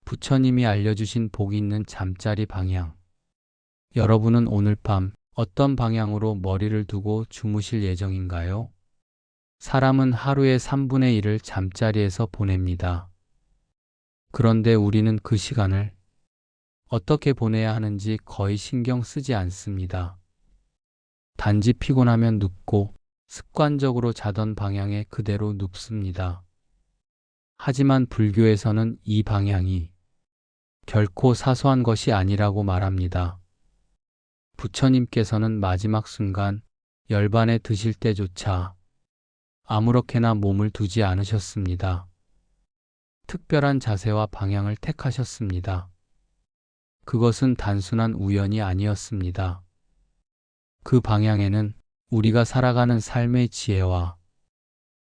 부처님이 알려주신 복 있는 잠자리 방향. 여러분은 오늘 밤 어떤 방향으로 머리를 두고 주무실 예정인가요? 사람은 하루의 3분의 1을 잠자리에서 보냅니다. 그런데 우리는 그 시간을 어떻게 보내야 하는지 거의 신경 쓰지 않습니다. 단지 피곤하면 눕고 습관적으로 자던 방향에 그대로 눕습니다. 하지만 불교에서는 이 방향이 결코 사소한 것이 아니라고 말합니다. 부처님께서는 마지막 순간 열반에 드실 때조차 아무렇게나 몸을 두지 않으셨습니다. 특별한 자세와 방향을 택하셨습니다. 그것은 단순한 우연이 아니었습니다. 그 방향에는 우리가 살아가는 삶의 지혜와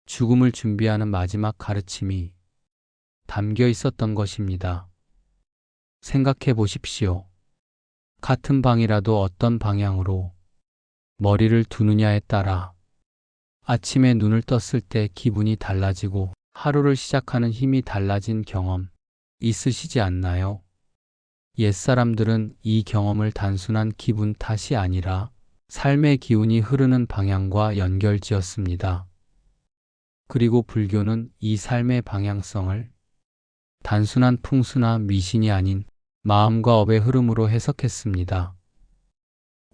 죽음을 준비하는 마지막 가르침이 담겨 있었던 것입니다. 생각해 보십시오. 같은 방이라도 어떤 방향으로 머리를 두느냐에 따라 아침에 눈을 떴을 때 기분이 달라지고 하루를 시작하는 힘이 달라진 경험 있으시지 않나요? 옛사람들은 이 경험을 단순한 기분 탓이 아니라 삶의 기운이 흐르는 방향과 연결지었습니다. 그리고 불교는 이 삶의 방향성을 단순한 풍수나 미신이 아닌 마음과 업의 흐름으로 해석했습니다.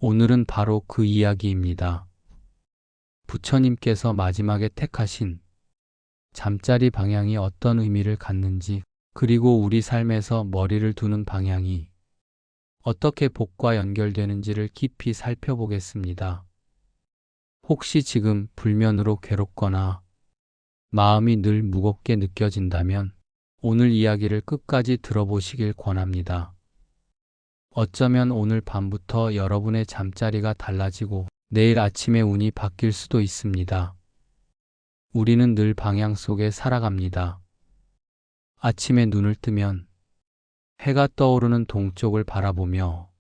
오늘은 바로 그 이야기입니다. 부처님께서 마지막에 택하신 잠자리 방향이 어떤 의미를 갖는지, 그리고 우리 삶에서 머리를 두는 방향이 어떻게 복과 연결되는지를 깊이 살펴보겠습니다. 혹시 지금 불면으로 괴롭거나 마음이 늘 무겁게 느껴진다면 오늘 이야기를 끝까지 들어보시길 권합니다. 어쩌면 오늘 밤부터 여러분의 잠자리가 달라지고 내일 아침에 운이 바뀔 수도 있습니다. 우리는 늘 방향 속에 살아갑니다. 아침에 눈을 뜨면 해가 떠오르는 동쪽을 바라보며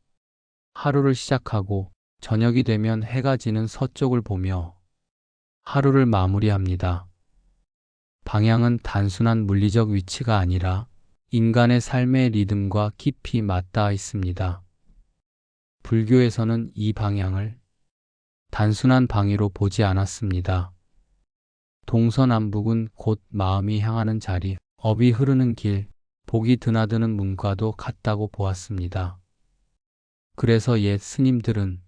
하루를 시작하고 저녁이 되면 해가 지는 서쪽을 보며 하루를 마무리합니다. 방향은 단순한 물리적 위치가 아니라 인간의 삶의 리듬과 깊이 맞닿아 있습니다. 불교에서는 이 방향을 단순한 방위로 보지 않았습니다. 동서남북은 곧 마음이 향하는 자리, 업이 흐르는 길, 복이 드나드는 문과도 같다고 보았습니다. 그래서 옛 스님들은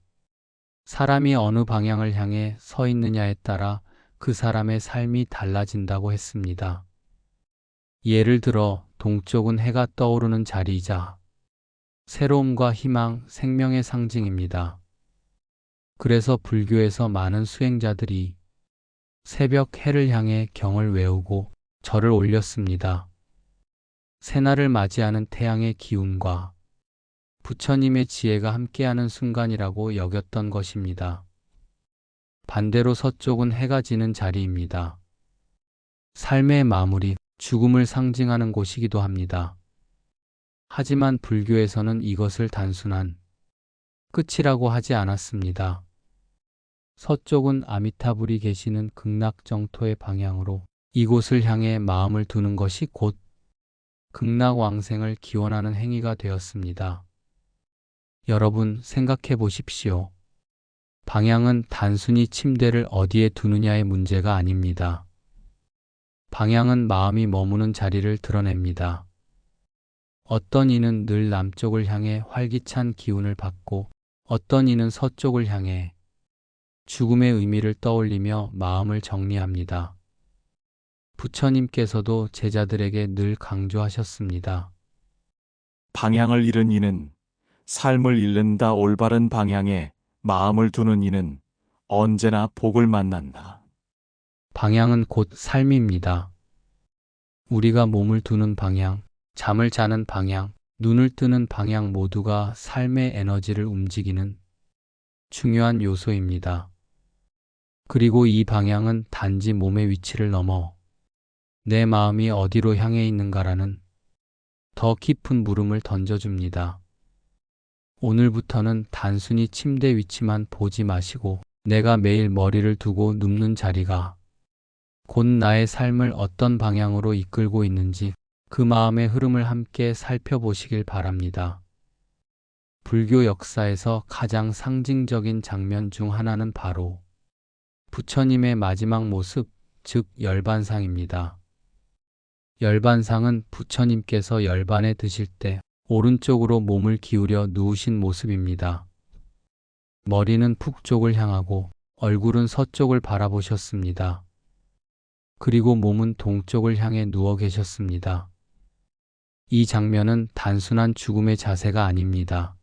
사람이 어느 방향을 향해 서 있느냐에 따라 그 사람의 삶이 달라진다고 했습니다. 예를 들어 동쪽은 해가 떠오르는 자리이자 새로움과 희망, 생명의 상징입니다. 그래서 불교에서 많은 수행자들이 새벽 해를 향해 경을 외우고 절을 올렸습니다. 새날을 맞이하는 태양의 기운과 부처님의 지혜가 함께하는 순간이라고 여겼던 것입니다. 반대로 서쪽은 해가 지는 자리입니다. 삶의 마무리, 죽음을 상징하는 곳이기도 합니다. 하지만 불교에서는 이것을 단순한 끝이라고 하지 않았습니다. 서쪽은 아미타불이 계시는 극락정토의 방향으로 이곳을 향해 마음을 두는 것이 곧 극락왕생을 기원하는 행위가 되었습니다. 여러분 생각해 보십시오. 방향은 단순히 침대를 어디에 두느냐의 문제가 아닙니다. 방향은 마음이 머무는 자리를 드러냅니다. 어떤 이는 늘 남쪽을 향해 활기찬 기운을 받고 어떤 이는 서쪽을 향해 죽음의 의미를 떠올리며 마음을 정리합니다. 부처님께서도 제자들에게 늘 강조하셨습니다. 방향을 잃은 이는 삶을 잃는다. 올바른 방향에 마음을 두는 이는 언제나 복을 만난다. 방향은 곧 삶입니다. 우리가 몸을 두는 방향, 잠을 자는 방향, 눈을 뜨는 방향 모두가 삶의 에너지를 움직이는 중요한 요소입니다. 그리고 이 방향은 단지 몸의 위치를 넘어 내 마음이 어디로 향해 있는가라는 더 깊은 물음을 던져줍니다. 오늘부터는 단순히 침대 위치만 보지 마시고 내가 매일 머리를 두고 눕는 자리가 곧 나의 삶을 어떤 방향으로 이끌고 있는지 그 마음의 흐름을 함께 살펴보시길 바랍니다. 불교 역사에서 가장 상징적인 장면 중 하나는 바로 부처님의 마지막 모습, 즉 열반상입니다. 열반상은 부처님께서 열반에 드실 때 오른쪽으로 몸을 기울여 누우신 모습입니다. 머리는 북쪽을 향하고 얼굴은 서쪽을 바라보셨습니다. 그리고 몸은 동쪽을 향해 누워 계셨습니다. 이 장면은 단순한 죽음의 자세가 아닙니다.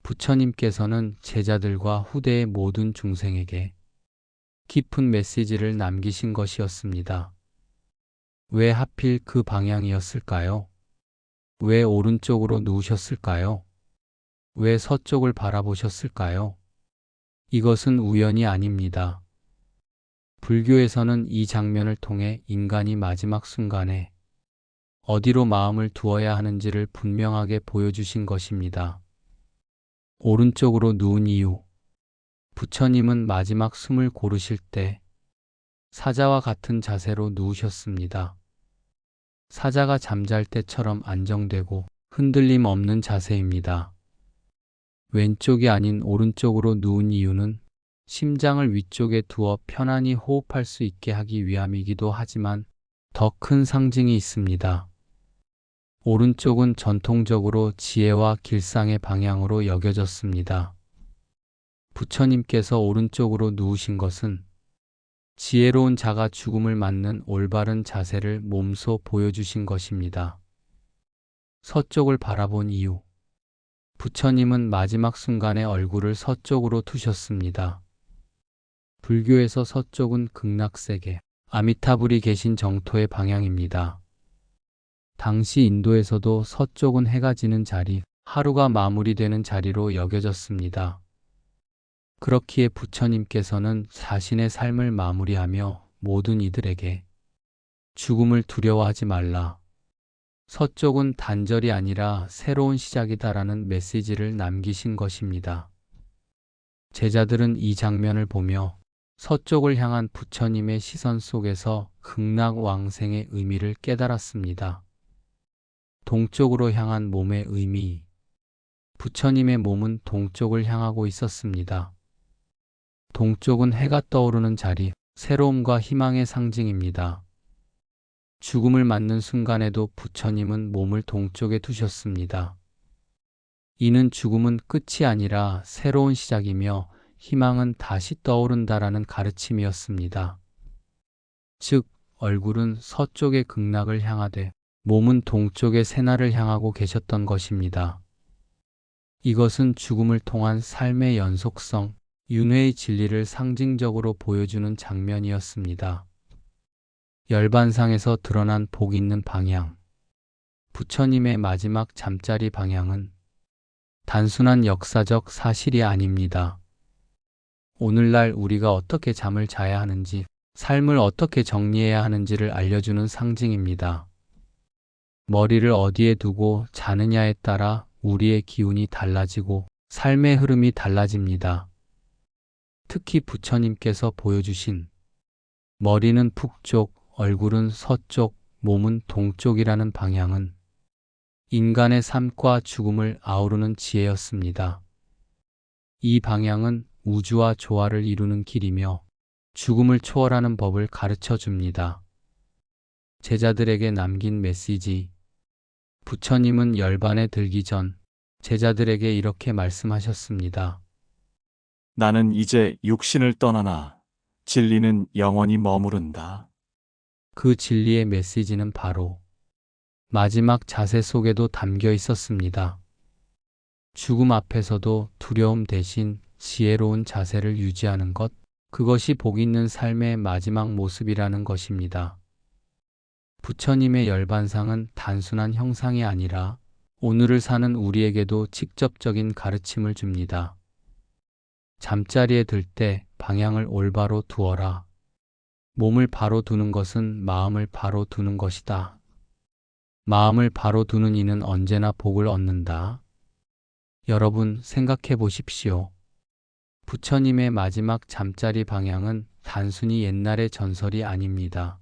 부처님께서는 제자들과 후대의 모든 중생에게 깊은 메시지를 남기신 것이었습니다. 왜 하필 그 방향이었을까요? 왜 오른쪽으로 누우셨을까요? 왜 서쪽을 바라보셨을까요? 이것은 우연이 아닙니다. 불교에서는 이 장면을 통해 인간이 마지막 순간에 어디로 마음을 두어야 하는지를 분명하게 보여주신 것입니다. 오른쪽으로 누운 이유. 부처님은 마지막 숨을 고르실 때 사자와 같은 자세로 누우셨습니다. 사자가 잠잘 때처럼 안정되고 흔들림 없는 자세입니다. 왼쪽이 아닌 오른쪽으로 누운 이유는 심장을 위쪽에 두어 편안히 호흡할 수 있게 하기 위함이기도 하지만 더 큰 상징이 있습니다. 오른쪽은 전통적으로 지혜와 길상의 방향으로 여겨졌습니다. 부처님께서 오른쪽으로 누우신 것은 지혜로운 자가 죽음을 맞는 올바른 자세를 몸소 보여주신 것입니다. 서쪽을 바라본 이유. 부처님은 마지막 순간에 얼굴을 서쪽으로 투셨습니다. 불교에서 서쪽은 극락세계, 아미타불이 계신 정토의 방향입니다. 당시 인도에서도 서쪽은 해가 지는 자리, 하루가 마무리되는 자리로 여겨졌습니다. 그렇기에 부처님께서는 자신의 삶을 마무리하며 모든 이들에게 죽음을 두려워하지 말라. 서쪽은 단절이 아니라 새로운 시작이다라는 메시지를 남기신 것입니다. 제자들은 이 장면을 보며 서쪽을 향한 부처님의 시선 속에서 극락왕생의 의미를 깨달았습니다. 동쪽으로 향한 몸의 의미. 부처님의 몸은 동쪽을 향하고 있었습니다. 동쪽은 해가 떠오르는 자리, 새로움과 희망의 상징입니다. 죽음을 맞는 순간에도 부처님은 몸을 동쪽에 두셨습니다. 이는 죽음은 끝이 아니라 새로운 시작이며 희망은 다시 떠오른다라는 가르침이었습니다. 즉, 얼굴은 서쪽의 극락을 향하되 몸은 동쪽의 새날을 향하고 계셨던 것입니다. 이것은 죽음을 통한 삶의 연속성, 윤회의 진리를 상징적으로 보여주는 장면이었습니다. 열반상에서 드러난 복 있는 방향. 부처님의 마지막 잠자리 방향은 단순한 역사적 사실이 아닙니다. 오늘날 우리가 어떻게 잠을 자야 하는지, 삶을 어떻게 정리해야 하는지를 알려주는 상징입니다. 머리를 어디에 두고 자느냐에 따라 우리의 기운이 달라지고 삶의 흐름이 달라집니다. 특히 부처님께서 보여주신 머리는 북쪽, 얼굴은 서쪽, 몸은 동쪽이라는 방향은 인간의 삶과 죽음을 아우르는 지혜였습니다. 이 방향은 우주와 조화를 이루는 길이며 죽음을 초월하는 법을 가르쳐 줍니다. 제자들에게 남긴 메시지. 부처님은 열반에 들기 전 제자들에게 이렇게 말씀하셨습니다. 나는 이제 육신을 떠나나 진리는 영원히 머무른다. 그 진리의 메시지는 바로 마지막 자세 속에도 담겨 있었습니다. 죽음 앞에서도 두려움 대신 지혜로운 자세를 유지하는 것, 그것이 복 있는 삶의 마지막 모습이라는 것입니다. 부처님의 열반상은 단순한 형상이 아니라 오늘을 사는 우리에게도 직접적인 가르침을 줍니다. 잠자리에 들 때 방향을 올바로 두어라. 몸을 바로 두는 것은 마음을 바로 두는 것이다. 마음을 바로 두는 이는 언제나 복을 얻는다. 여러분 생각해 보십시오. 부처님의 마지막 잠자리 방향은 단순히 옛날의 전설이 아닙니다.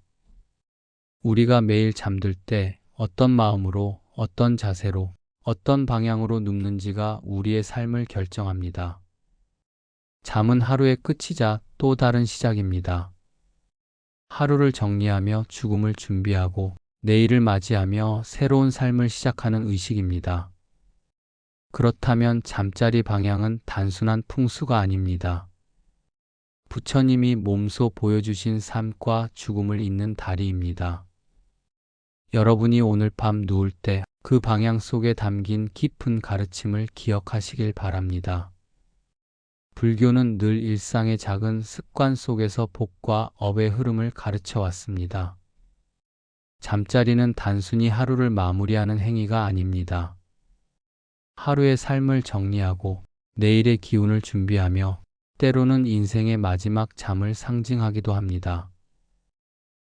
우리가 매일 잠들 때 어떤 마음으로, 어떤 자세로, 어떤 방향으로 눕는지가 우리의 삶을 결정합니다. 잠은 하루의 끝이자 또 다른 시작입니다. 하루를 정리하며 죽음을 준비하고 내일을 맞이하며 새로운 삶을 시작하는 의식입니다. 그렇다면 잠자리 방향은 단순한 풍수가 아닙니다. 부처님이 몸소 보여주신 삶과 죽음을 잇는 다리입니다. 여러분이 오늘 밤 누울 때 그 방향 속에 담긴 깊은 가르침을 기억하시길 바랍니다. 불교는 늘 일상의 작은 습관 속에서 복과 업의 흐름을 가르쳐 왔습니다. 잠자리는 단순히 하루를 마무리하는 행위가 아닙니다. 하루의 삶을 정리하고 내일의 기운을 준비하며 때로는 인생의 마지막 잠을 상징하기도 합니다.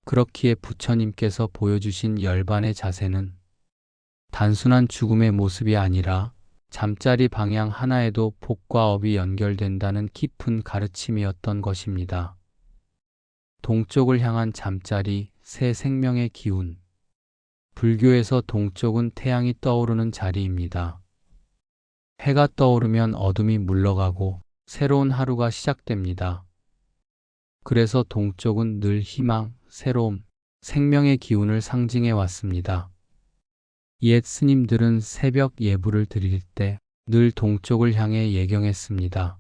그렇기에 부처님께서 보여주신 열반의 자세는 단순한 죽음의 모습이 아니라 잠자리 방향 하나에도 복과 업이 연결된다는 깊은 가르침이었던 것입니다. 동쪽을 향한 잠자리, 새 생명의 기운. 불교에서 동쪽은 태양이 떠오르는 자리입니다. 해가 떠오르면 어둠이 물러가고 새로운 하루가 시작됩니다. 그래서 동쪽은 늘 희망, 새로움, 생명의 기운을 상징해 왔습니다. 옛 스님들은 새벽 예불을 드릴 때 늘 동쪽을 향해 예경했습니다.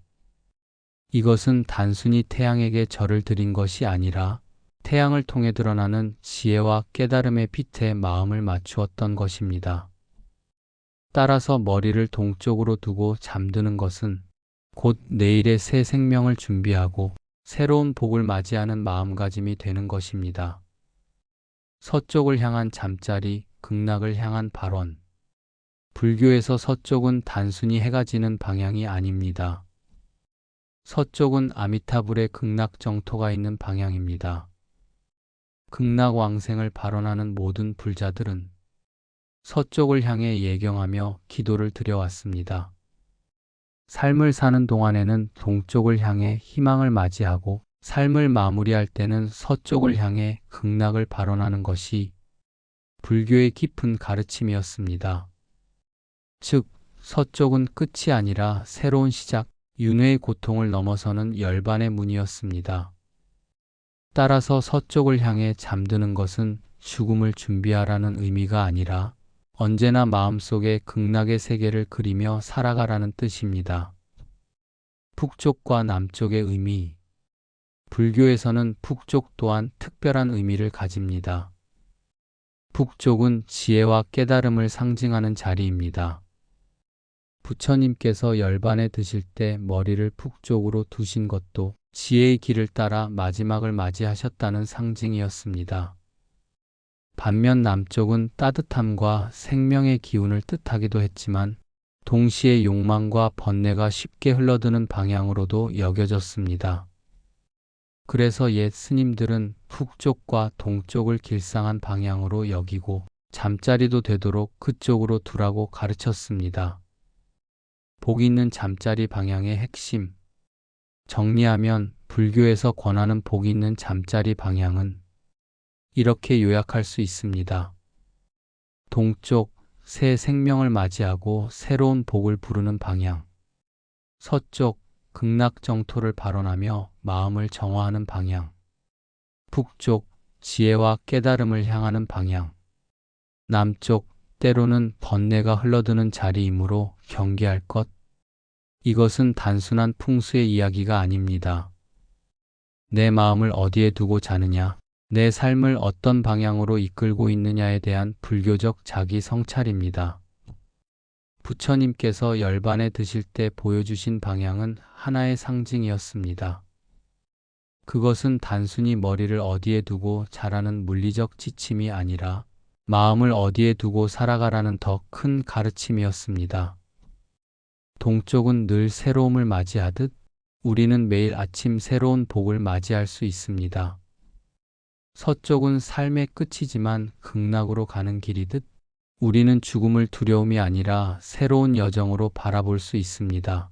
이것은 단순히 태양에게 절을 드린 것이 아니라 태양을 통해 드러나는 지혜와 깨달음의 빛에 마음을 맞추었던 것입니다. 따라서 머리를 동쪽으로 두고 잠드는 것은 곧 내일의 새 생명을 준비하고 새로운 복을 맞이하는 마음가짐이 되는 것입니다. 서쪽을 향한 잠자리, 극락을 향한 발원. 불교에서 서쪽은 단순히 해가 지는 방향이 아닙니다. 서쪽은 아미타불의 극락 정토가 있는 방향입니다. 극락 왕생을 발언하는 모든 불자들은 서쪽을 향해 예경하며 기도를 드려왔습니다. 삶을 사는 동안에는 동쪽을 향해 희망을 맞이하고 삶을 마무리할 때는 서쪽을 향해 극락을 발언하는 것이 불교의 깊은 가르침이었습니다. 즉, 서쪽은 끝이 아니라 새로운 시작, 윤회의 고통을 넘어서는 열반의 문이었습니다. 따라서 서쪽을 향해 잠드는 것은 죽음을 준비하라는 의미가 아니라 언제나 마음속에 극락의 세계를 그리며 살아가라는 뜻입니다. 북쪽과 남쪽의 의미. 불교에서는 북쪽 또한 특별한 의미를 가집니다. 북쪽은 지혜와 깨달음을 상징하는 자리입니다. 부처님께서 열반에 드실 때 머리를 북쪽으로 두신 것도 지혜의 길을 따라 마지막을 맞이하셨다는 상징이었습니다. 반면 남쪽은 따뜻함과 생명의 기운을 뜻하기도 했지만 동시에 욕망과 번뇌가 쉽게 흘러드는 방향으로도 여겨졌습니다. 그래서 옛 스님들은 북쪽과 동쪽을 길상한 방향으로 여기고 잠자리도 되도록 그쪽으로 두라고 가르쳤습니다. 복 있는 잠자리 방향의 핵심. 정리하면 불교에서 권하는 복 있는 잠자리 방향은 이렇게 요약할 수 있습니다. 동쪽, 새 생명을 맞이하고 새로운 복을 부르는 방향. 서쪽, 극락 정토를 발언하며 마음을 정화하는 방향. 북쪽, 지혜와 깨달음을 향하는 방향. 남쪽, 때로는 번뇌가 흘러드는 자리이므로 경계할 것. 이것은 단순한 풍수의 이야기가 아닙니다. 내 마음을 어디에 두고 자느냐, 내 삶을 어떤 방향으로 이끌고 있느냐에 대한 불교적 자기 성찰입니다. 부처님께서 열반에 드실 때 보여주신 방향은 하나의 상징이었습니다. 그것은 단순히 머리를 어디에 두고 자라는 물리적 지침이 아니라 마음을 어디에 두고 살아가라는 더 큰 가르침이었습니다. 동쪽은 늘 새로움을 맞이하듯 우리는 매일 아침 새로운 복을 맞이할 수 있습니다. 서쪽은 삶의 끝이지만 극락으로 가는 길이듯 우리는 죽음을 두려움이 아니라 새로운 여정으로 바라볼 수 있습니다.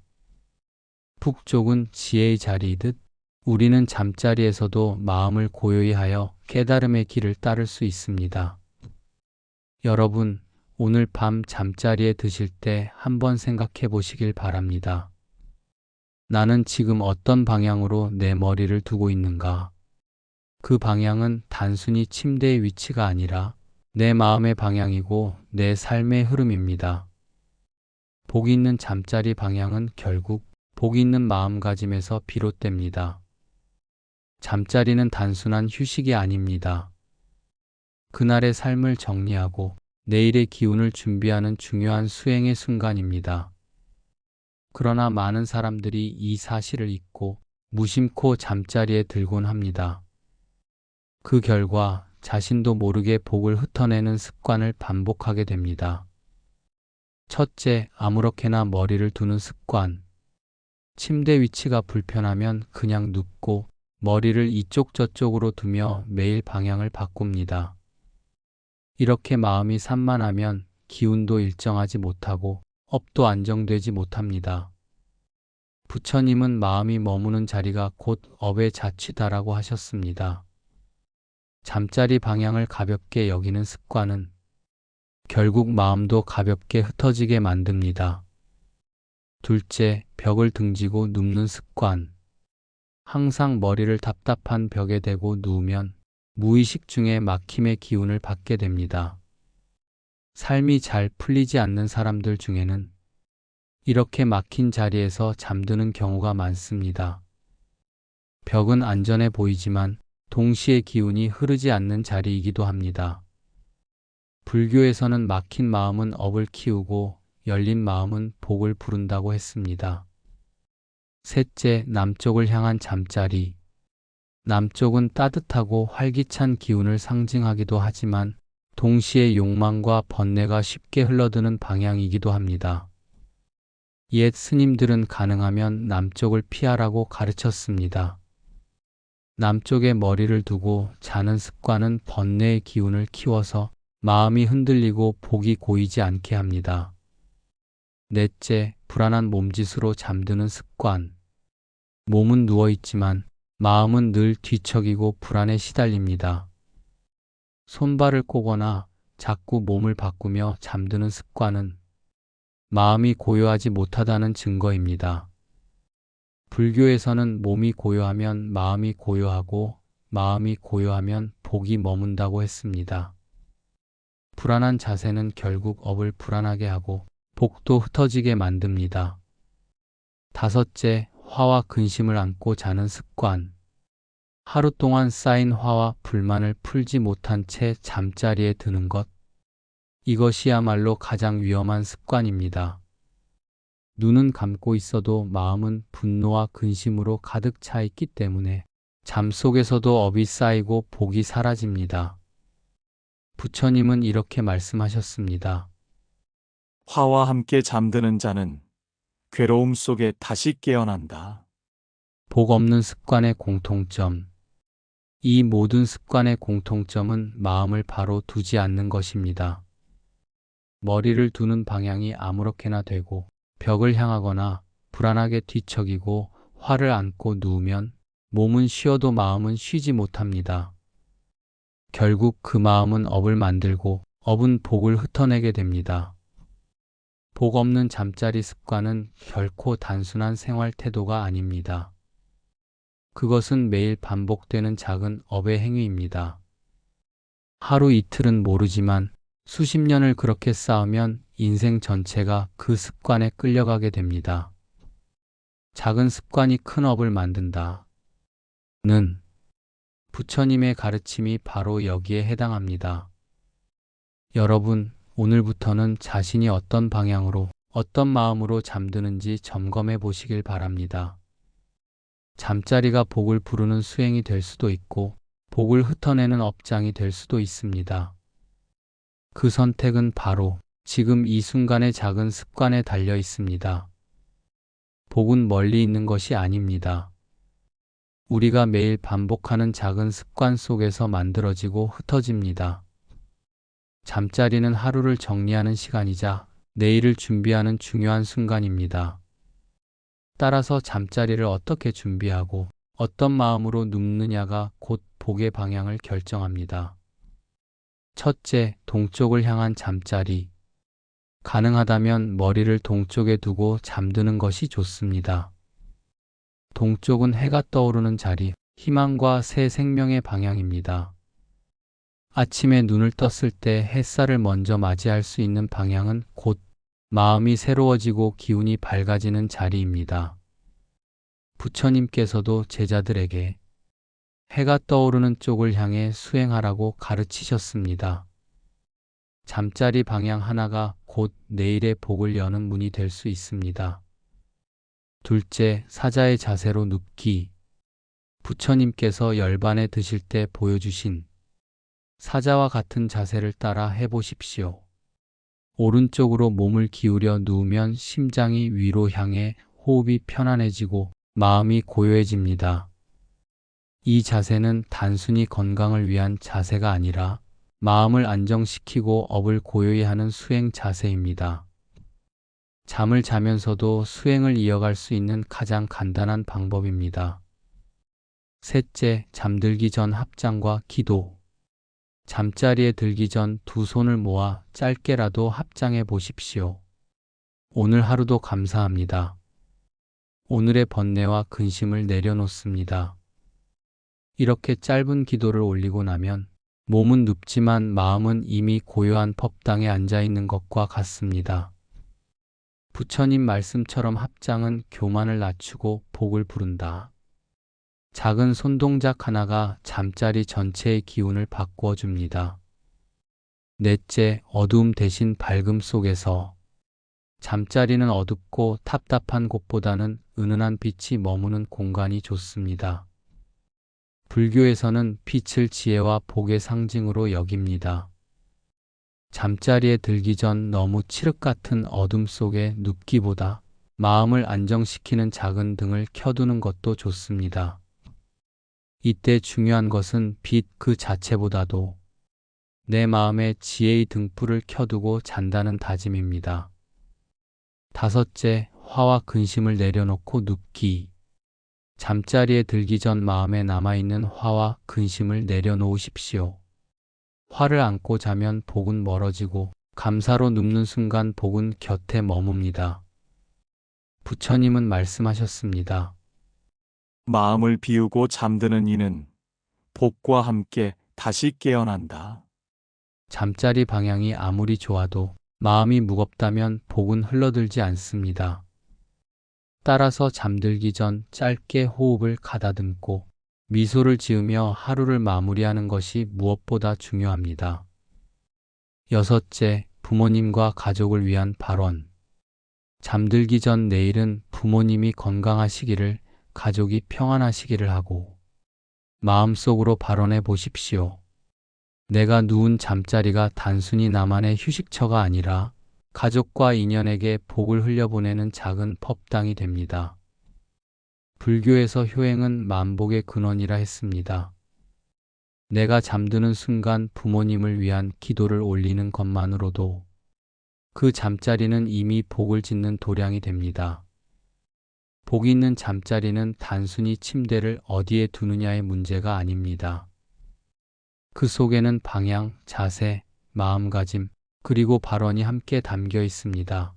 북쪽은 지혜의 자리이듯 우리는 잠자리에서도 마음을 고요히 하여 깨달음의 길을 따를 수 있습니다. 여러분, 오늘 밤 잠자리에 드실 때 한번 생각해 보시길 바랍니다. 나는 지금 어떤 방향으로 내 머리를 두고 있는가? 그 방향은 단순히 침대의 위치가 아니라 내 마음의 방향이고 내 삶의 흐름입니다. 복 있는 잠자리 방향은 결국 복 있는 마음가짐에서 비롯됩니다. 잠자리는 단순한 휴식이 아닙니다. 그날의 삶을 정리하고 내일의 기운을 준비하는 중요한 수행의 순간입니다. 그러나 많은 사람들이 이 사실을 잊고 무심코 잠자리에 들곤 합니다. 그 결과 자신도 모르게 복을 흩어내는 습관을 반복하게 됩니다. 첫째, 아무렇게나 머리를 두는 습관. 침대 위치가 불편하면 그냥 눕고 머리를 이쪽 저쪽으로 두며 매일 방향을 바꿉니다. 이렇게 마음이 산만하면 기운도 일정하지 못하고 업도 안정되지 못합니다. 부처님은 마음이 머무는 자리가 곧 업의 자취다라고 하셨습니다. 잠자리 방향을 가볍게 여기는 습관은 결국 마음도 가볍게 흩어지게 만듭니다. 둘째, 벽을 등지고 눕는 습관. 항상 머리를 답답한 벽에 대고 누우면 무의식 중에 막힘의 기운을 받게 됩니다. 삶이 잘 풀리지 않는 사람들 중에는 이렇게 막힌 자리에서 잠드는 경우가 많습니다. 벽은 안전해 보이지만 동시에 기운이 흐르지 않는 자리이기도 합니다. 불교에서는 막힌 마음은 업을 키우고 열린 마음은 복을 부른다고 했습니다. 셋째, 남쪽을 향한 잠자리. 남쪽은 따뜻하고 활기찬 기운을 상징하기도 하지만 동시에 욕망과 번뇌가 쉽게 흘러드는 방향이기도 합니다. 옛 스님들은 가능하면 남쪽을 피하라고 가르쳤습니다. 남쪽에 머리를 두고 자는 습관은 번뇌의 기운을 키워서 마음이 흔들리고 복이 고이지 않게 합니다. 넷째, 불안한 몸짓으로 잠드는 습관. 몸은 누워있지만 마음은 늘 뒤척이고 불안에 시달립니다. 손발을 꼬거나 자꾸 몸을 바꾸며 잠드는 습관은 마음이 고요하지 못하다는 증거입니다. 불교에서는 몸이 고요하면 마음이 고요하고 마음이 고요하면 복이 머문다고 했습니다. 불안한 자세는 결국 업을 불안하게 하고 복도 흩어지게 만듭니다. 다섯째, 화와 근심을 안고 자는 습관. 하루 동안 쌓인 화와 불만을 풀지 못한 채 잠자리에 드는 것. 이것이야말로 가장 위험한 습관입니다. 눈은 감고 있어도 마음은 분노와 근심으로 가득 차 있기 때문에 잠 속에서도 업이 쌓이고 복이 사라집니다. 부처님은 이렇게 말씀하셨습니다. 화와 함께 잠드는 자는 괴로움 속에 다시 깨어난다. 복 없는 습관의 공통점. 이 모든 습관의 공통점은 마음을 바로 두지 않는 것입니다. 머리를 두는 방향이 아무렇게나 되고 벽을 향하거나 불안하게 뒤척이고 화를 안고 누우면 몸은 쉬어도 마음은 쉬지 못합니다. 결국 그 마음은 업을 만들고 업은 복을 흩어내게 됩니다. 복 없는 잠자리 습관은 결코 단순한 생활 태도가 아닙니다. 그것은 매일 반복되는 작은 업의 행위입니다. 하루 이틀은 모르지만 수십 년을 그렇게 쌓으면 인생 전체가 그 습관에 끌려가게 됩니다. 작은 습관이 큰 업을 만든다. 는 부처님의 가르침이 바로 여기에 해당합니다. 여러분, 오늘부터는 자신이 어떤 방향으로, 어떤 마음으로 잠드는지 점검해 보시길 바랍니다. 잠자리가 복을 부르는 수행이 될 수도 있고, 복을 흩어내는 업장이 될 수도 있습니다. 그 선택은 바로 지금 이 순간의 작은 습관에 달려 있습니다. 복은 멀리 있는 것이 아닙니다. 우리가 매일 반복하는 작은 습관 속에서 만들어지고 흩어집니다. 잠자리는 하루를 정리하는 시간이자 내일을 준비하는 중요한 순간입니다. 따라서 잠자리를 어떻게 준비하고 어떤 마음으로 눕느냐가 곧 복의 방향을 결정합니다. 첫째, 동쪽을 향한 잠자리. 가능하다면 머리를 동쪽에 두고 잠드는 것이 좋습니다. 동쪽은 해가 떠오르는 자리, 희망과 새 생명의 방향입니다. 아침에 눈을 떴을 때 햇살을 먼저 맞이할 수 있는 방향은 곧 마음이 새로워지고 기운이 밝아지는 자리입니다. 부처님께서도 제자들에게 해가 떠오르는 쪽을 향해 수행하라고 가르치셨습니다. 잠자리 방향 하나가 곧 내일의 복을 여는 문이 될 수 있습니다. 둘째, 사자의 자세로 눕기. 부처님께서 열반에 드실 때 보여주신 사자와 같은 자세를 따라 해보십시오. 오른쪽으로 몸을 기울여 누우면 심장이 위로 향해 호흡이 편안해지고 마음이 고요해집니다. 이 자세는 단순히 건강을 위한 자세가 아니라 마음을 안정시키고 업을 고요히 하는 수행 자세입니다. 잠을 자면서도 수행을 이어갈 수 있는 가장 간단한 방법입니다. 셋째, 잠들기 전 합장과 기도. 잠자리에 들기 전 두 손을 모아 짧게라도 합장해 보십시오. 오늘 하루도 감사합니다. 오늘의 번뇌와 근심을 내려놓습니다. 이렇게 짧은 기도를 올리고 나면 몸은 눕지만 마음은 이미 고요한 법당에 앉아 있는 것과 같습니다. 부처님 말씀처럼 합장은 교만을 낮추고 복을 부른다. 작은 손동작 하나가 잠자리 전체의 기운을 바꾸어 줍니다. 넷째, 어두움 대신 밝음 속에서. 잠자리는 어둡고 답답한 곳보다는 은은한 빛이 머무는 공간이 좋습니다. 불교에서는 빛을 지혜와 복의 상징으로 여깁니다. 잠자리에 들기 전 너무 칠흑 같은 어둠 속에 눕기보다 마음을 안정시키는 작은 등을 켜두는 것도 좋습니다. 이때 중요한 것은 빛 그 자체보다도 내 마음에 지혜의 등불을 켜두고 잔다는 다짐입니다. 다섯째, 화와 근심을 내려놓고 눕기. 잠자리에 들기 전 마음에 남아있는 화와 근심을 내려놓으십시오. 화를 안고 자면 복은 멀어지고 감사로 눕는 순간 복은 곁에 머뭅니다. 부처님은 말씀하셨습니다. 마음을 비우고 잠드는 이는 복과 함께 다시 깨어난다. 잠자리 방향이 아무리 좋아도 마음이 무겁다면 복은 흘러들지 않습니다. 따라서 잠들기 전 짧게 호흡을 가다듬고 미소를 지으며 하루를 마무리하는 것이 무엇보다 중요합니다. 여섯째, 부모님과 가족을 위한 발언. 잠들기 전 내일은 부모님이 건강하시기를, 가족이 평안하시기를 하고 마음속으로 발언해 보십시오. 내가 누운 잠자리가 단순히 나만의 휴식처가 아니라 가족과 인연에게 복을 흘려보내는 작은 법당이 됩니다. 불교에서 효행은 만복의 근원이라 했습니다. 내가 잠드는 순간 부모님을 위한 기도를 올리는 것만으로도 그 잠자리는 이미 복을 짓는 도량이 됩니다. 복 있는 잠자리는 단순히 침대를 어디에 두느냐의 문제가 아닙니다. 그 속에는 방향, 자세, 마음가짐, 그리고 발언이 함께 담겨 있습니다.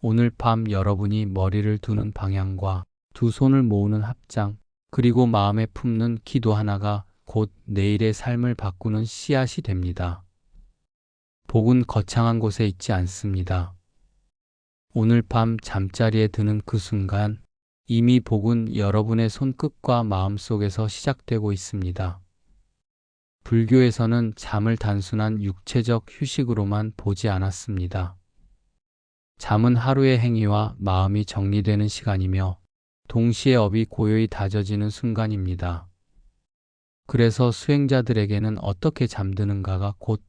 오늘 밤 여러분이 머리를 두는 방향과 두 손을 모으는 합장, 그리고 마음에 품는 기도 하나가 곧 내일의 삶을 바꾸는 씨앗이 됩니다. 복은 거창한 곳에 있지 않습니다. 오늘 밤 잠자리에 드는 그 순간 이미 복은 여러분의 손끝과 마음속에서 시작되고 있습니다. 불교에서는 잠을 단순한 육체적 휴식으로만 보지 않았습니다. 잠은 하루의 행위와 마음이 정리되는 시간이며 동시에 업이 고요히 다져지는 순간입니다. 그래서 수행자들에게는 어떻게 잠드는가가 곧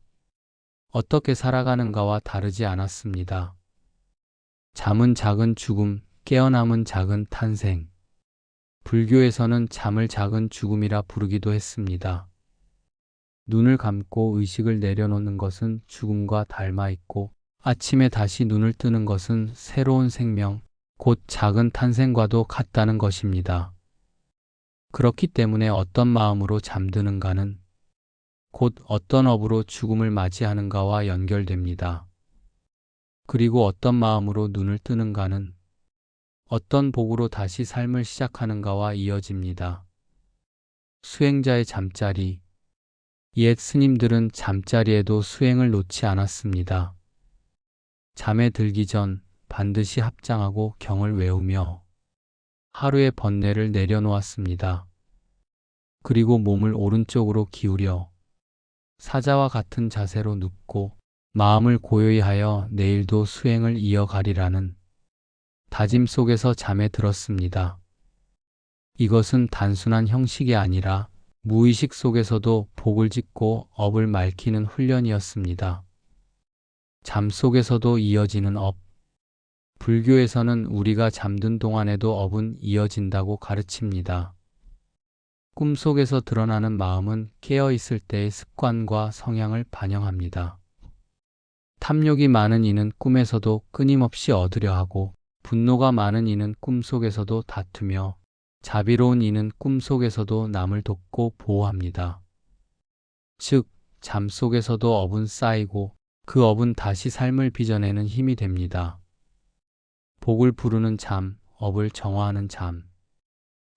어떻게 살아가는가와 다르지 않았습니다. 잠은 작은 죽음, 깨어남은 작은 탄생. 불교에서는 잠을 작은 죽음이라 부르기도 했습니다. 눈을 감고 의식을 내려놓는 것은 죽음과 닮아 있고 아침에 다시 눈을 뜨는 것은 새로운 생명, 곧 작은 탄생과도 같다는 것입니다. 그렇기 때문에 어떤 마음으로 잠드는가는 곧 어떤 업으로 죽음을 맞이하는가와 연결됩니다. 그리고 어떤 마음으로 눈을 뜨는가는 어떤 복으로 다시 삶을 시작하는가와 이어집니다. 수행자의 잠자리. 옛 스님들은 잠자리에도 수행을 놓지 않았습니다. 잠에 들기 전 반드시 합장하고 경을 외우며 하루의 번뇌를 내려놓았습니다. 그리고 몸을 오른쪽으로 기울여 사자와 같은 자세로 눕고 마음을 고요히 하여 내일도 수행을 이어가리라는 다짐 속에서 잠에 들었습니다. 이것은 단순한 형식이 아니라 무의식 속에서도 복을 짓고 업을 맑히는 훈련이었습니다. 잠 속에서도 이어지는 업. 불교에서는 우리가 잠든 동안에도 업은 이어진다고 가르칩니다. 꿈속에서 드러나는 마음은 깨어있을 때의 습관과 성향을 반영합니다. 탐욕이 많은 이는 꿈에서도 끊임없이 얻으려 하고, 분노가 많은 이는 꿈속에서도 다투며, 자비로운 이는 꿈속에서도 남을 돕고 보호합니다. 즉, 잠 속에서도 업은 쌓이고 그 업은 다시 삶을 빚어내는 힘이 됩니다. 복을 부르는 잠, 업을 정화하는 잠.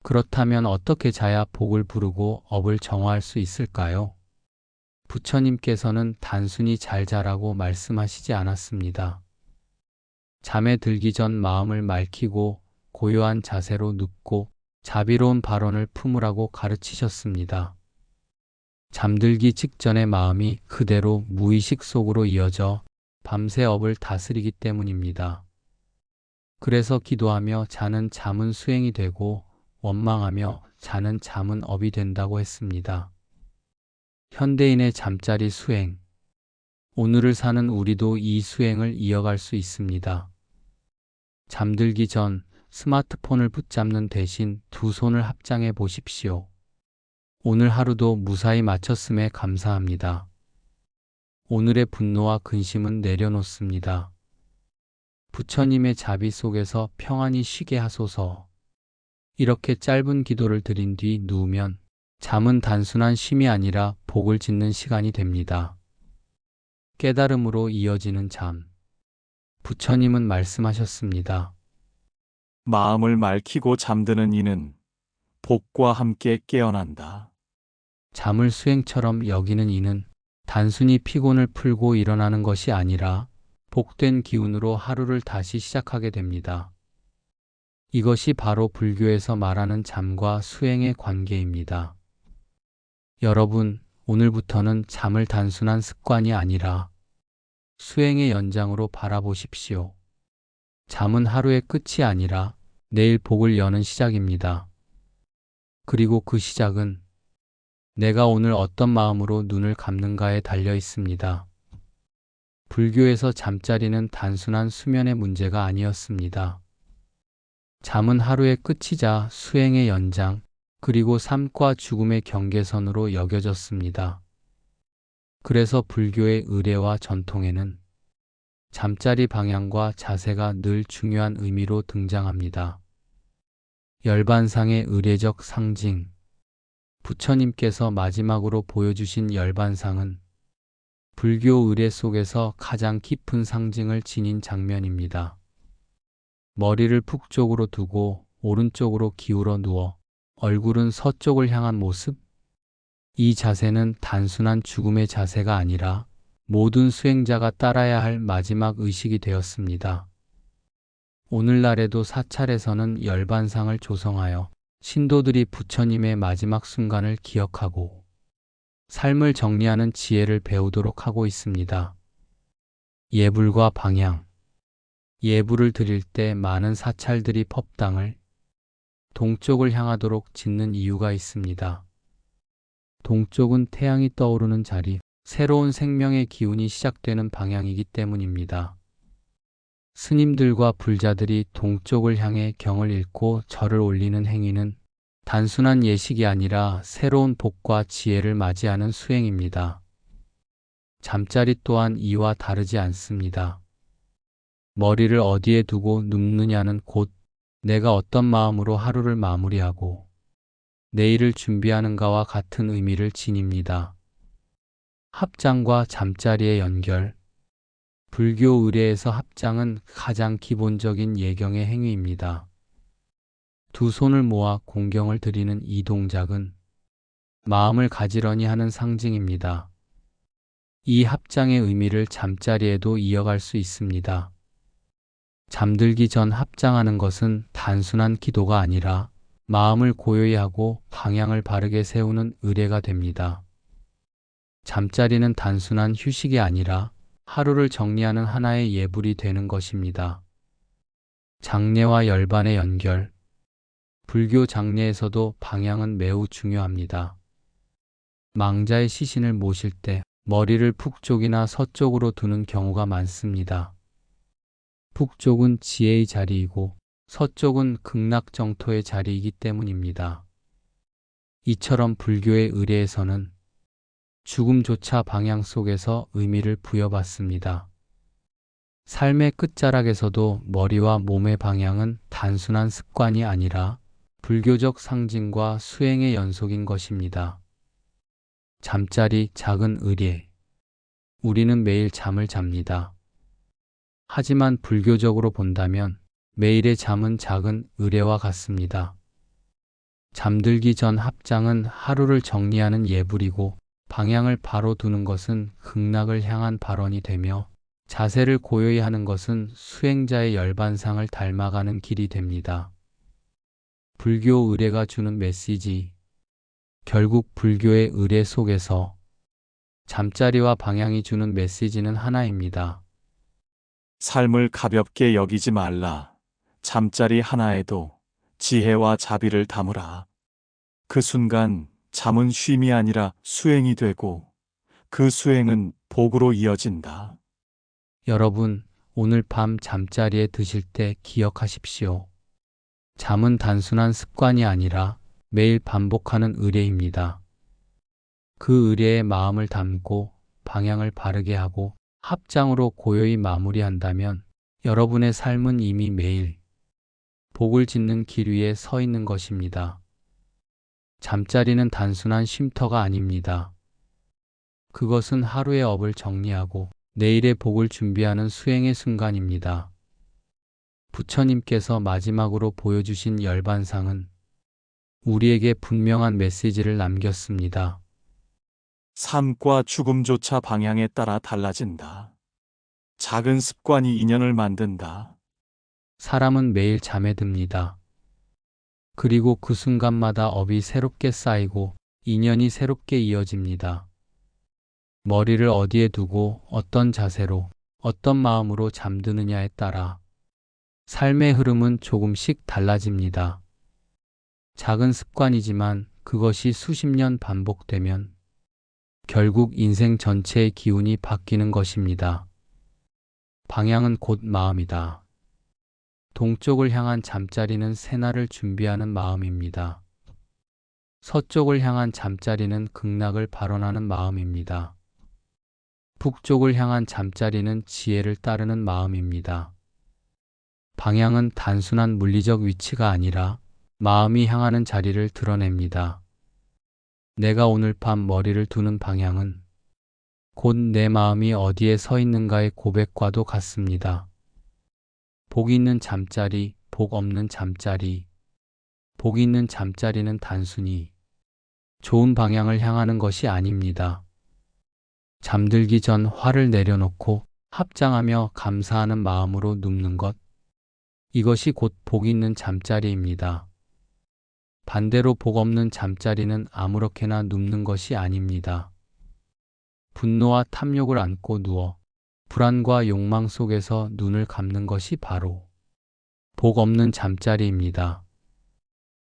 그렇다면 어떻게 자야 복을 부르고 업을 정화할 수 있을까요? 부처님께서는 단순히 잘 자라고 말씀하시지 않았습니다. 잠에 들기 전 마음을 맑히고 고요한 자세로 눕고 자비로운 발언을 품으라고 가르치셨습니다. 잠들기 직전의 마음이 그대로 무의식 속으로 이어져 밤새 업을 다스리기 때문입니다. 그래서 기도하며 자는 잠은 수행이 되고 원망하며 자는 잠은 업이 된다고 했습니다. 현대인의 잠자리 수행. 오늘을 사는 우리도 이 수행을 이어갈 수 있습니다. 잠들기 전 스마트폰을 붙잡는 대신 두 손을 합장해 보십시오. 오늘 하루도 무사히 마쳤음에 감사합니다. 오늘의 분노와 근심은 내려놓습니다. 부처님의 자비 속에서 평안히 쉬게 하소서. 이렇게 짧은 기도를 드린 뒤 누우면 잠은 단순한 쉼이 아니라 복을 짓는 시간이 됩니다. 깨달음으로 이어지는 잠. 부처님은 말씀하셨습니다. 마음을 맑히고 잠드는 이는 복과 함께 깨어난다. 잠을 수행처럼 여기는 이는 단순히 피곤을 풀고 일어나는 것이 아니라 복된 기운으로 하루를 다시 시작하게 됩니다. 이것이 바로 불교에서 말하는 잠과 수행의 관계입니다. 여러분, 오늘부터는 잠을 단순한 습관이 아니라 수행의 연장으로 바라보십시오. 잠은 하루의 끝이 아니라 내일 복을 여는 시작입니다. 그리고 그 시작은 내가 오늘 어떤 마음으로 눈을 감는가에 달려 있습니다. 불교에서 잠자리는 단순한 수면의 문제가 아니었습니다. 잠은 하루의 끝이자 수행의 연장, 그리고 삶과 죽음의 경계선으로 여겨졌습니다. 그래서 불교의 의례와 전통에는 잠자리 방향과 자세가 늘 중요한 의미로 등장합니다. 열반상의 의례적 상징. 부처님께서 마지막으로 보여주신 열반상은 불교 의례 속에서 가장 깊은 상징을 지닌 장면입니다. 머리를 북쪽으로 두고 오른쪽으로 기울어 누워 얼굴은 서쪽을 향한 모습. 이 자세는 단순한 죽음의 자세가 아니라 모든 수행자가 따라야 할 마지막 의식이 되었습니다. 오늘날에도 사찰에서는 열반상을 조성하여 신도들이 부처님의 마지막 순간을 기억하고 삶을 정리하는 지혜를 배우도록 하고 있습니다. 예불과 방향. 예불을 드릴 때 많은 사찰들이 법당을 동쪽을 향하도록 짓는 이유가 있습니다. 동쪽은 태양이 떠오르는 자리, 새로운 생명의 기운이 시작되는 방향이기 때문입니다. 스님들과 불자들이 동쪽을 향해 경을 읽고 절을 올리는 행위는 단순한 예식이 아니라 새로운 복과 지혜를 맞이하는 수행입니다. 잠자리 또한 이와 다르지 않습니다. 머리를 어디에 두고 눕느냐는 곧 내가 어떤 마음으로 하루를 마무리하고 내일을 준비하는가와 같은 의미를 지닙니다. 합장과 잠자리의 연결. 불교 의례에서 합장은 가장 기본적인 예경의 행위입니다. 두 손을 모아 공경을 드리는 이 동작은 마음을 가지런히 하는 상징입니다. 이 합장의 의미를 잠자리에도 이어갈 수 있습니다. 잠들기 전 합장하는 것은 단순한 기도가 아니라 마음을 고요히 하고 방향을 바르게 세우는 의례가 됩니다. 잠자리는 단순한 휴식이 아니라 하루를 정리하는 하나의 예불이 되는 것입니다. 장례와 열반의 연결. 불교 장례에서도 방향은 매우 중요합니다. 망자의 시신을 모실 때 머리를 북쪽이나 서쪽으로 두는 경우가 많습니다. 북쪽은 지혜의 자리이고 서쪽은 극락정토의 자리이기 때문입니다. 이처럼 불교의 의례에서는 죽음조차 방향 속에서 의미를 부여받습니다. 삶의 끝자락에서도 머리와 몸의 방향은 단순한 습관이 아니라 불교적 상징과 수행의 연속인 것입니다. 잠자리 작은 의례. 우리는 매일 잠을 잡니다. 하지만 불교적으로 본다면 매일의 잠은 작은 의례와 같습니다. 잠들기 전 합장은 하루를 정리하는 예불이고 방향을 바로 두는 것은 극락을 향한 발원이 되며 자세를 고요히 하는 것은 수행자의 열반상을 닮아가는 길이 됩니다. 불교 의례가 주는 메시지. 결국 불교의 의례 속에서 잠자리와 방향이 주는 메시지는 하나입니다. 삶을 가볍게 여기지 말라. 잠자리 하나에도 지혜와 자비를 담으라. 그 순간 잠은 쉼이 아니라 수행이 되고 그 수행은 복으로 이어진다. 여러분, 오늘 밤 잠자리에 드실 때 기억하십시오. 잠은 단순한 습관이 아니라 매일 반복하는 의례입니다. 그 의례에 마음을 담고 방향을 바르게 하고 합장으로 고요히 마무리한다면 여러분의 삶은 이미 매일 복을 짓는 길 위에 서 있는 것입니다. 잠자리는 단순한 쉼터가 아닙니다. 그것은 하루의 업을 정리하고 내일의 복을 준비하는 수행의 순간입니다. 부처님께서 마지막으로 보여주신 열반상은 우리에게 분명한 메시지를 남겼습니다. 삶과 죽음조차 방향에 따라 달라진다. 작은 습관이 인연을 만든다. 사람은 매일 잠에 듭니다. 그리고 그 순간마다 업이 새롭게 쌓이고 인연이 새롭게 이어집니다. 머리를 어디에 두고 어떤 자세로 어떤 마음으로 잠드느냐에 따라 삶의 흐름은 조금씩 달라집니다. 작은 습관이지만 그것이 수십 년 반복되면 결국 인생 전체의 기운이 바뀌는 것입니다. 방향은 곧 마음이다. 동쪽을 향한 잠자리는 새날을 준비하는 마음입니다. 서쪽을 향한 잠자리는 극락을 발원하는 마음입니다. 북쪽을 향한 잠자리는 지혜를 따르는 마음입니다. 방향은 단순한 물리적 위치가 아니라 마음이 향하는 자리를 드러냅니다. 내가 오늘 밤 머리를 두는 방향은 곧 내 마음이 어디에 서 있는가의 고백과도 같습니다. 복 있는 잠자리, 복 없는 잠자리. 복 있는 잠자리는 단순히 좋은 방향을 향하는 것이 아닙니다. 잠들기 전 화를 내려놓고 합장하며 감사하는 마음으로 눕는 것. 이것이 곧 복 있는 잠자리입니다. 반대로 복 없는 잠자리는 아무렇게나 눕는 것이 아닙니다. 분노와 탐욕을 안고 누워 불안과 욕망 속에서 눈을 감는 것이 바로 복 없는 잠자리입니다.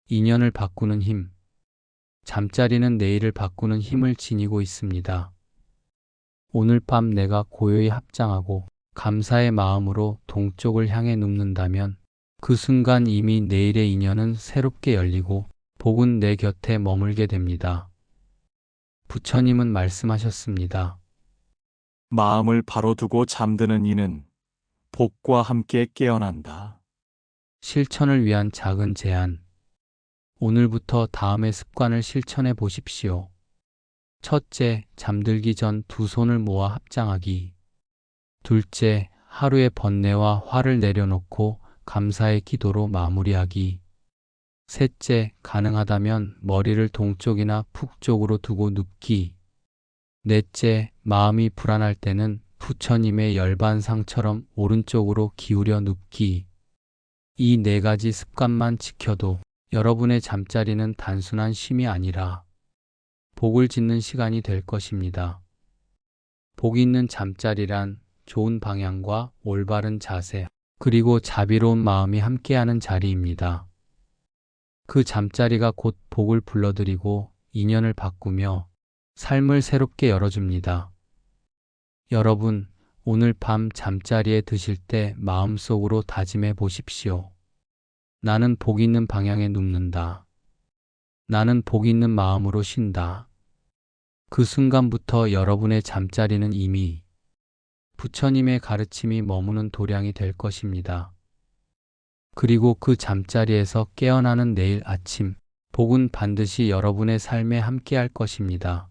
인연을 바꾸는 힘. 잠자리는 내일을 바꾸는 힘을 지니고 있습니다. 오늘 밤 내가 고요히 합장하고 감사의 마음으로 동쪽을 향해 눕는다면 그 순간 이미 내일의 인연은 새롭게 열리고 복은 내 곁에 머물게 됩니다. 부처님은 말씀하셨습니다. 마음을 바로 두고 잠드는 이는 복과 함께 깨어난다. 실천을 위한 작은 제안. 오늘부터 다음의 습관을 실천해 보십시오. 첫째, 잠들기 전 두 손을 모아 합장하기. 둘째, 하루의 번뇌와 화를 내려놓고 감사의 기도로 마무리하기. 셋째, 가능하다면 머리를 동쪽이나 북쪽으로 두고 눕기. 넷째, 마음이 불안할 때는 부처님의 열반상처럼 오른쪽으로 기울여 눕기. 이 네 가지 습관만 지켜도 여러분의 잠자리는 단순한 쉼이 아니라 복을 짓는 시간이 될 것입니다. 복 있는 잠자리란 좋은 방향과 올바른 자세, 그리고 자비로운 마음이 함께하는 자리입니다. 그 잠자리가 곧 복을 불러들이고 인연을 바꾸며 삶을 새롭게 열어줍니다. 여러분, 오늘 밤 잠자리에 드실 때 마음속으로 다짐해 보십시오. 나는 복 있는 방향에 눕는다. 나는 복 있는 마음으로 쉰다. 그 순간부터 여러분의 잠자리는 이미 부처님의 가르침이 머무는 도량이 될 것입니다. 그리고 그 잠자리에서 깨어나는 내일 아침, 복은 반드시 여러분의 삶에 함께할 것입니다.